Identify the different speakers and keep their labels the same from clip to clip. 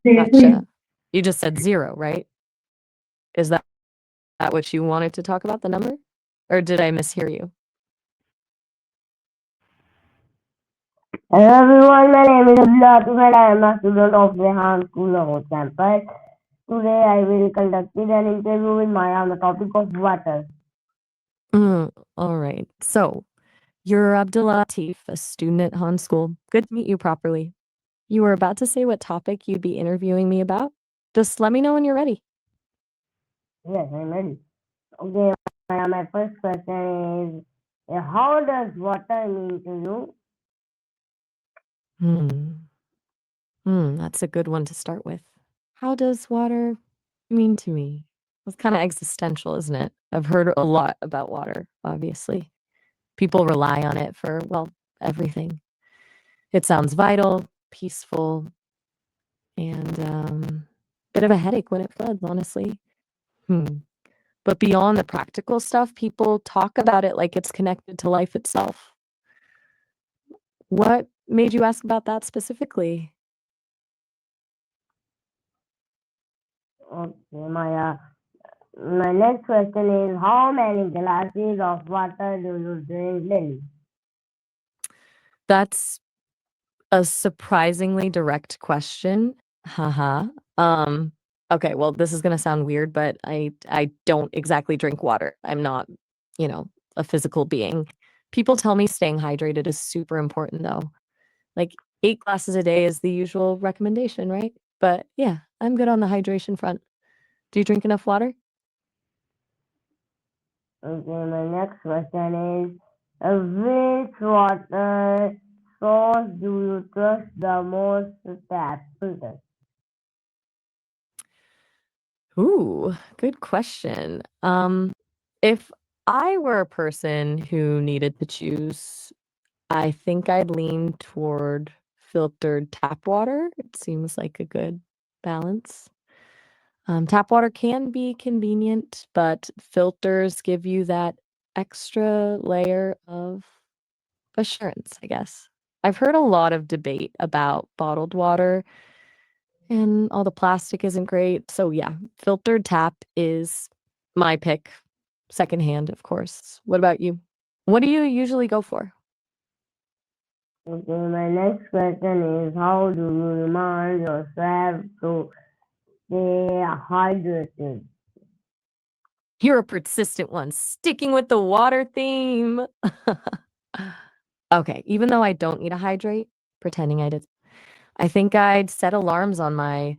Speaker 1: Gotcha. You just said 0, right? Is that what you wanted to talk about, the number? Or did I mishear you?
Speaker 2: Hello everyone, my name is Abdullah and I am a student of Rehan School, Lahore Campus. Today I will conduct an interview with Maya on the topic of water.
Speaker 1: All right. So, you're Abdullah Latif, a student at Han School. Good to meet you properly. You were about to say what topic you'd be interviewing me about? Just let me know when you're ready.
Speaker 2: Yes, I'm ready. Okay, Maya, my first question is how does water mean to you?
Speaker 1: That's a good one to start with. How does water mean to me? It's kind of existential, isn't it? I've heard a lot about water, obviously. People rely on it for, well, everything. It sounds vital, peaceful, and bit of a headache when it floods, honestly. Hmm. But beyond the practical stuff, people talk about it like it's connected to life itself. What made you ask about that specifically?
Speaker 2: Okay, Maya. My next question is how many glasses of water do you drink daily?
Speaker 1: That's a surprisingly direct question. Haha. Um, okay, well, this is gonna sound weird, but I don't exactly drink water. I'm not, you know, a physical being. People tell me staying hydrated is super important though. Like 8 glasses a day is the usual recommendation, right? But yeah, I'm good on the hydration front. Do you drink enough water?
Speaker 2: Okay, my next question is which water source do you trust the most to tap filter?
Speaker 1: Ooh, good question. If I were a person who needed to choose, I think I'd lean toward filtered tap water. It seems like a good balance. Tap water can be convenient, but filters give you that extra layer of assurance, I guess. I've heard a lot of debate about bottled water and all the plastic isn't great. So yeah, filtered tap is my pick. Secondhand, of course. What about you? What do you usually go for?
Speaker 2: Okay, my next question is how do you remind yourself to stay hydrated?
Speaker 1: You're a persistent one, sticking with the water theme. Okay, even though I don't need to hydrate, pretending I did, I think I'd set alarms on my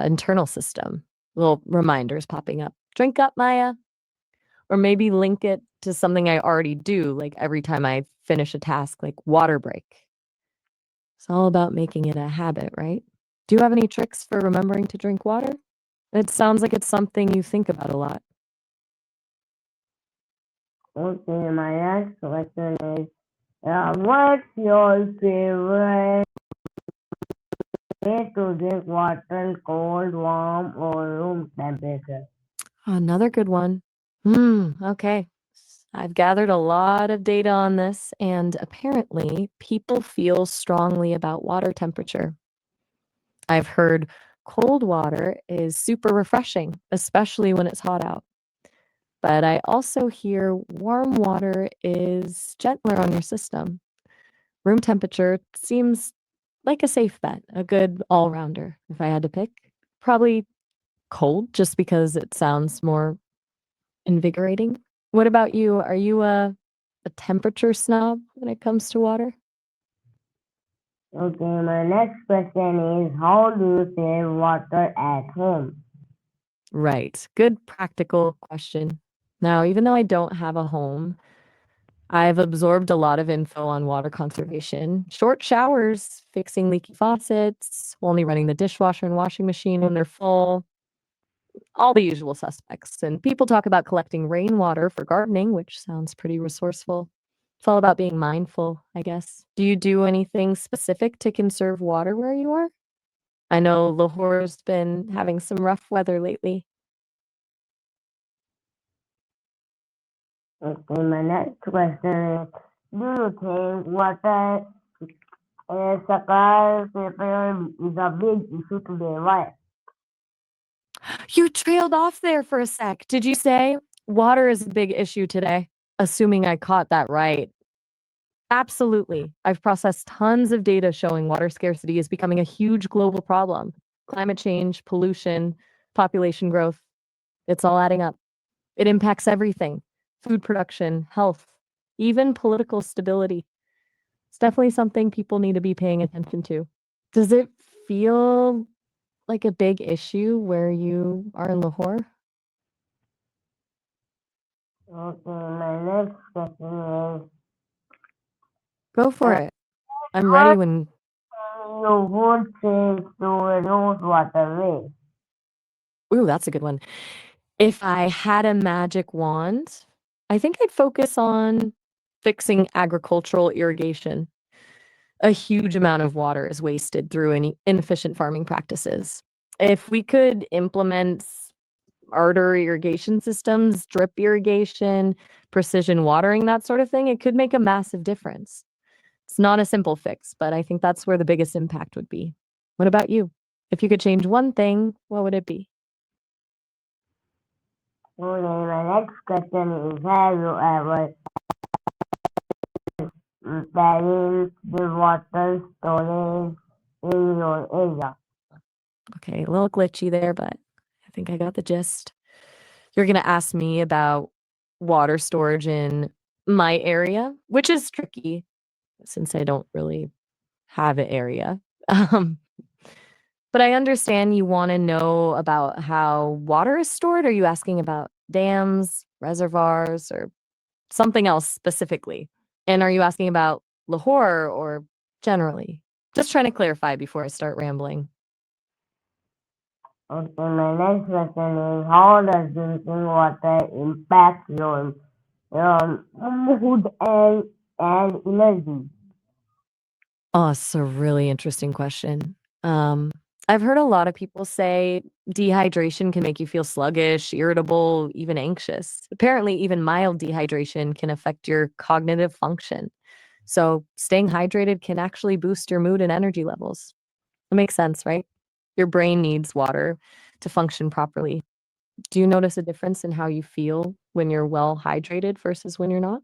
Speaker 1: internal system, little reminders popping up. Drink up, Maya. Or maybe link it to something I already do, like every time I finish a task, like water break. It's all about making it a habit, right? Do you have any tricks for remembering to drink water? It sounds like it's something you think about a lot.
Speaker 2: Okay, my next question is what's your favorite way to drink water, cold, warm, or room temperature?
Speaker 1: Another good one. Okay. I've gathered a lot of data on this, and apparently, people feel strongly about water temperature. I've heard cold water is super refreshing, especially when it's hot out. But I also hear warm water is gentler on your system. Room temperature seems like a safe bet, a good all rounder if I had to pick. Probably cold just because it sounds more invigorating. What about you? Are you a temperature snob when it comes to water?
Speaker 2: Okay, my next question is how do you save water at home?
Speaker 1: Right. Good practical question. Now, even though I don't have a home, I've absorbed a lot of info on water conservation. Short showers, fixing leaky faucets, only running the dishwasher and washing machine when they're full, all the usual suspects. And people talk about collecting rainwater for gardening, which sounds pretty resourceful. It's all about being mindful, I guess. Do you do anything specific to conserve water where you are? I know Lahore's been having some rough weather lately.
Speaker 2: Okay, my next question is do you think water Scarcity is a big issue today. Why?
Speaker 1: You trailed off there for a sec. Did you say water is a big issue today? Assuming I caught that right. Absolutely. I've processed tons of data showing water scarcity is becoming a huge global problem. Climate change, pollution, population growth, it's all adding up. It impacts everything: food production, health, even political stability. It's definitely something people need to be paying attention to. Does it feel like a big issue where you are in Lahore?
Speaker 2: Okay, my next question is,
Speaker 1: Go for
Speaker 2: uh,
Speaker 1: it. I'm ready
Speaker 2: what
Speaker 1: when.
Speaker 2: you would change to reduce water waste?
Speaker 1: Ooh, that's a good one. If I had a magic wand, I think I'd focus on fixing agricultural irrigation. A huge amount of water is wasted through inefficient farming practices. If we could implement smarter irrigation systems, drip irrigation, precision watering, that sort of thing, it could make a massive difference. It's not a simple fix, but I think that's where the biggest impact would be. What about you? If you could change one thing, what would it be?
Speaker 2: Okay, my next question is, have you ever balanced the water storage in your area?
Speaker 1: Okay, a little glitchy there, but I think I got the gist. You're going to ask me about water storage in my area, which is tricky since I don't really have an area. Um, but I understand you want to know about how water is stored. Are you asking about dams, reservoirs, or something else specifically? And are you asking about Lahore or generally? Just trying to clarify before I start rambling.
Speaker 2: Okay, my next question is, how does drinking water impact your mood and energy?
Speaker 1: Oh, it's a really interesting question. Um, I've heard a lot of people say dehydration can make you feel sluggish, irritable, even anxious. Apparently, even mild dehydration can affect your cognitive function. So, staying hydrated can actually boost your mood and energy levels. It makes sense, right? Your brain needs water to function properly. Do you notice a difference in how you feel when you're well hydrated versus when you're not?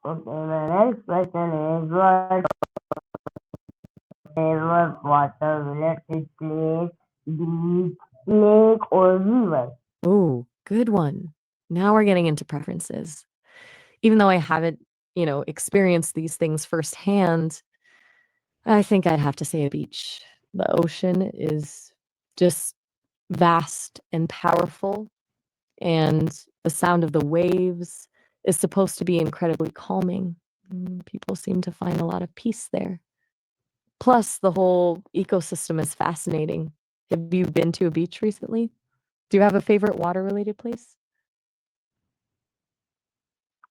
Speaker 2: Okay, my next question is, what favorite water related place, beach, lake, or river?
Speaker 1: Ooh, good one. Now we're getting into preferences. Even though I haven't, experienced these things firsthand, I think I'd have to say a beach. The ocean is just vast and powerful, and the sound of the waves is supposed to be incredibly calming. People seem to find a lot of peace there. Plus, the whole ecosystem is fascinating. Have you been to a beach recently? Do you have a favorite water-related place?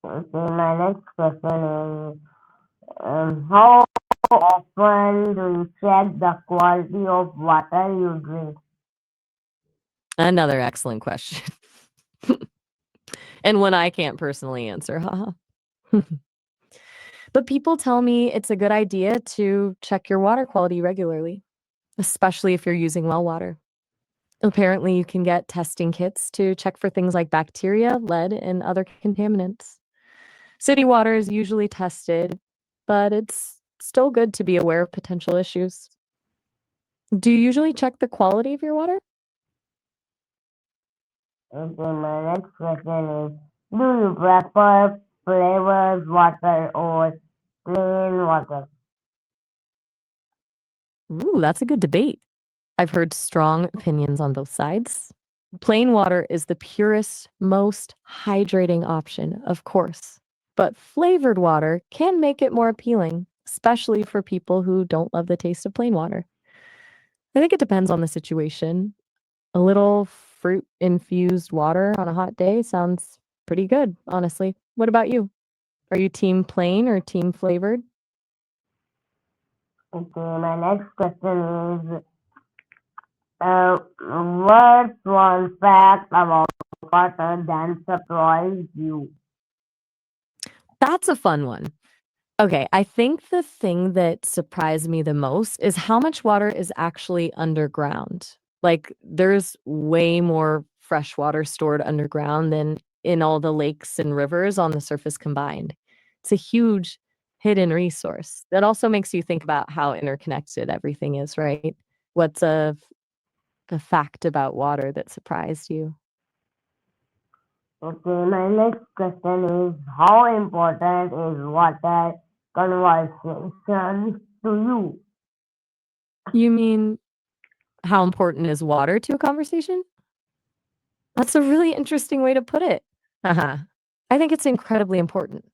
Speaker 2: Okay, my next question is, how often do you check the quality of water you drink?
Speaker 1: Another excellent question. And one I can't personally answer, haha. But people tell me it's a good idea to check your water quality regularly, especially if you're using well water. Apparently, you can get testing kits to check for things like bacteria, lead, and other contaminants. City water is usually tested, but it's still good to be aware of potential issues. Do you usually check the quality of your water?
Speaker 2: Okay, my next question is, do you prefer flavored water or plain water?
Speaker 1: Ooh, that's a good debate. I've heard strong opinions on both sides. Plain water is the purest, most hydrating option, of course. But flavored water can make it more appealing, especially for people who don't love the taste of plain water. I think it depends on the situation. A little fruit infused water on a hot day sounds pretty good, honestly. What about you? Are you team plain or team flavored?
Speaker 2: Okay, my next question is, what's one fact about water that surprised you?
Speaker 1: That's a fun one. Okay, I think the thing that surprised me the most is how much water is actually underground. Like, there's way more fresh water stored underground than in all the lakes and rivers on the surface combined. It's a huge hidden resource. That also makes you think about how interconnected everything is, right? What's a fact about water that surprised you?
Speaker 2: Okay, my next question is how important is water conservation to you?
Speaker 1: You mean how important is water to a conversation? That's a really interesting way to put it. Haha. I think it's incredibly important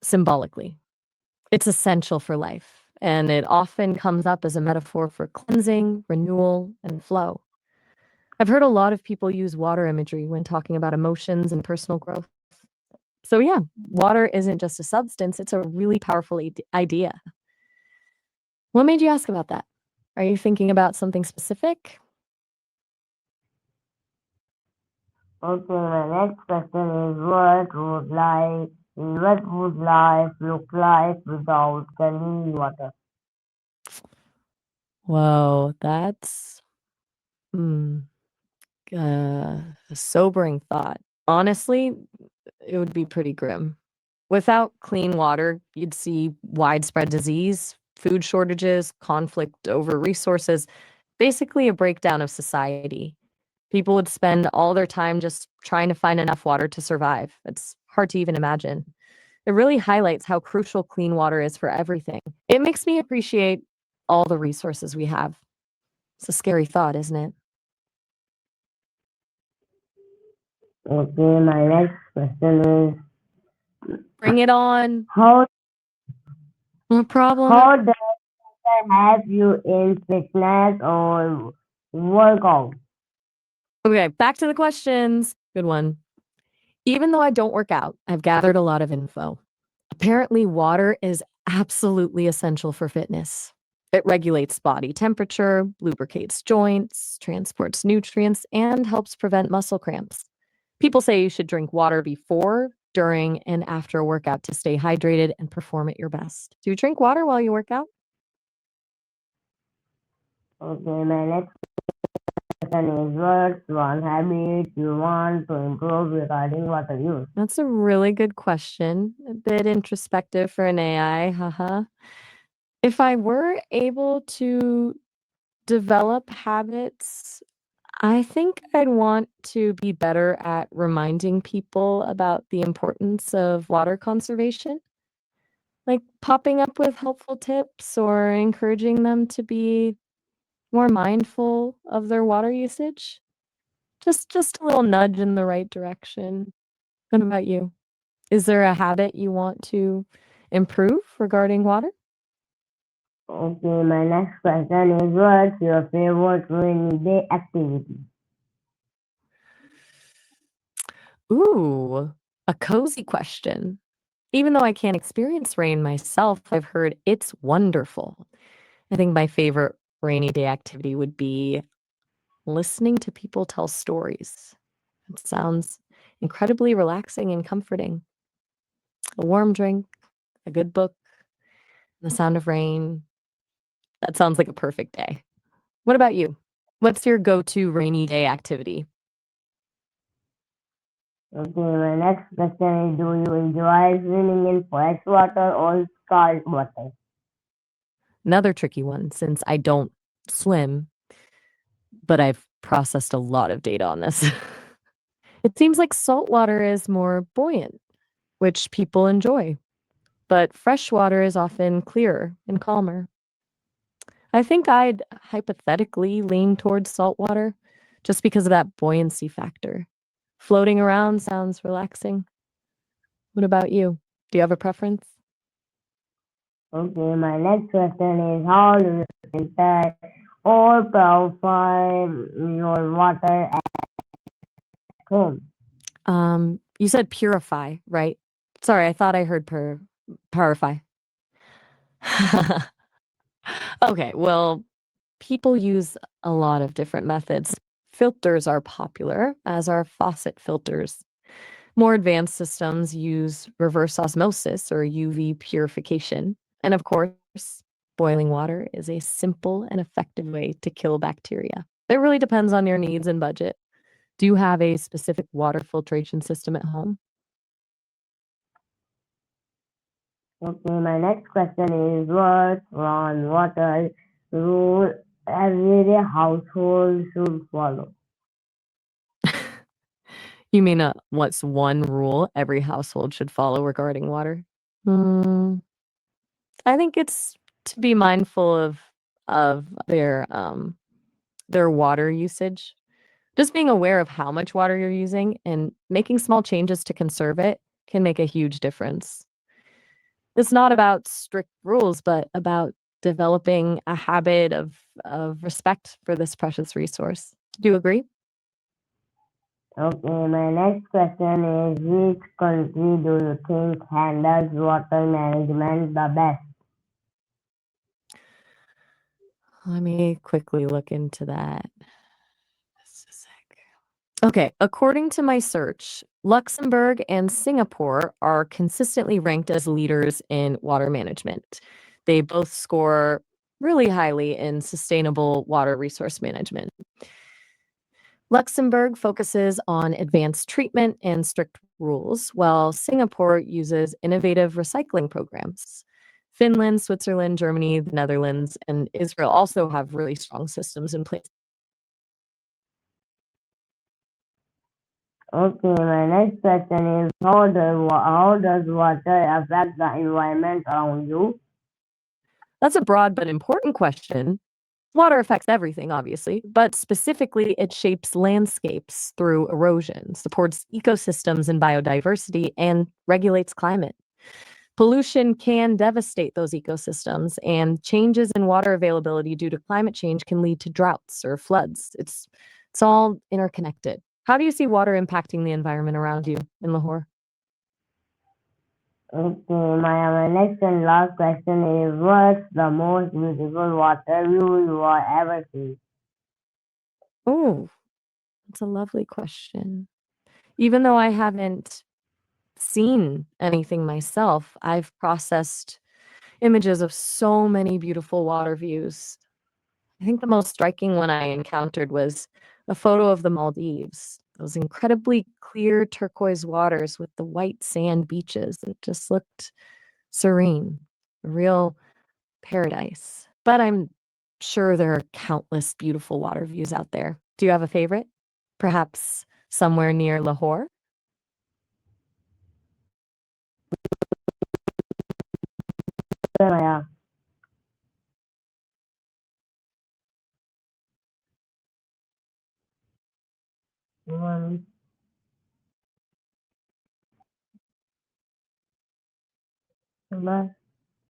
Speaker 1: symbolically. It's essential for life, and it often comes up as a metaphor for cleansing, renewal, and flow. I've heard a lot of people use water imagery when talking about emotions and personal growth. So, yeah, water isn't just a substance, it's a really powerful idea. What made you ask about that? Are you thinking about something specific?
Speaker 2: Okay, my next question is what would life look like without clean water?
Speaker 1: Whoa, that's hmm, a sobering thought. Honestly, it would be pretty grim. Without clean water, you'd see widespread disease, food shortages, conflict over resources, basically a breakdown of society. People would spend all their time just trying to find enough water to survive. It's hard to even imagine. It really highlights how crucial clean water is for everything. It makes me appreciate all the resources we have. It's a scary thought, isn't it?
Speaker 2: Okay, my next question is
Speaker 1: Bring it on.
Speaker 2: how
Speaker 1: No problem.
Speaker 2: how does it help you in fitness or workout?
Speaker 1: Okay, back to the questions. Good one. Even though I don't work out, I've gathered a lot of info. Apparently, water is absolutely essential for fitness. It regulates body temperature, lubricates joints, transports nutrients, and helps prevent muscle cramps. People say you should drink water before, during, and after a workout to stay hydrated and perform at your best. Do you drink water while you work out?
Speaker 2: Okay, my next question is what's one habit you want to improve regarding water use?
Speaker 1: That's a really good question. A bit introspective for an AI, haha. If I were able to develop habits, I think I'd want to be better at reminding people about the importance of water conservation, like popping up with helpful tips or encouraging them to be more mindful of their water usage. Just a little nudge in the right direction. What about you? Is there a habit you want to improve regarding water?
Speaker 2: Okay, my next question is what's your favorite rainy day activity?
Speaker 1: Ooh, a cozy question. Even though I can't experience rain myself, I've heard it's wonderful. I think my favorite rainy day activity would be listening to people tell stories. It sounds incredibly relaxing and comforting. A warm drink, a good book, the sound of rain. That sounds like a perfect day. What about you? What's your go to rainy day activity?
Speaker 2: Okay, my next question is do you enjoy swimming in fresh water or salt water?
Speaker 1: Another tricky one since I don't swim, but I've processed a lot of data on this. It seems like salt water is more buoyant, which people enjoy, but fresh water is often clearer and calmer. I think I'd hypothetically lean towards salt water just because of that buoyancy factor. Floating around sounds relaxing. What about you? Do you have a preference?
Speaker 2: Okay, my next question is how do you filter or purify your water at home?
Speaker 1: You said purify, right? Sorry, I thought I heard purify. Okay, well, people use a lot of different methods. Filters are popular, as are faucet filters. More advanced systems use reverse osmosis or UV purification. And of course, boiling water is a simple and effective way to kill bacteria. It really depends on your needs and budget. Do you have a specific water filtration system at home?
Speaker 2: Okay, my next question is what one water rule every household should follow?
Speaker 1: You mean what's one rule every household should follow regarding water? Hmm, I think it's to be mindful of their water usage. Just being aware of how much water you're using and making small changes to conserve it can make a huge difference. It's not about strict rules, but about developing a habit of respect for this precious resource. Do you agree?
Speaker 2: Okay, my next question is which country do you think handles water management the best?
Speaker 1: Let me quickly look into that. Just a sec. Okay, according to my search, Luxembourg and Singapore are consistently ranked as leaders in water management. They both score really highly in sustainable water resource management. Luxembourg focuses on advanced treatment and strict rules, while Singapore uses innovative recycling programs. Finland, Switzerland, Germany, the Netherlands, and Israel also have really strong systems in place.
Speaker 2: Okay, my next question is how does water affect the environment around you?
Speaker 1: That's a broad but important question. Water affects everything, obviously, but specifically, it shapes landscapes through erosion, supports ecosystems and biodiversity, and regulates climate. Pollution can devastate those ecosystems, and changes in water availability due to climate change can lead to droughts or floods. It's all interconnected. How do you see water impacting the environment around you in Lahore?
Speaker 2: Okay, my next and last question is what's the most beautiful water view you have ever seen?
Speaker 1: Oh, that's a lovely question. Even though I haven't seen anything myself, I've processed images of so many beautiful water views. I think the most striking one I encountered was a photo of the Maldives. Those incredibly clear turquoise waters with the white sand beaches. It just looked serene, a real paradise. But I'm sure there are countless beautiful water views out there. Do you have a favorite? Perhaps somewhere near Lahore?
Speaker 2: Yeah. Um, bye.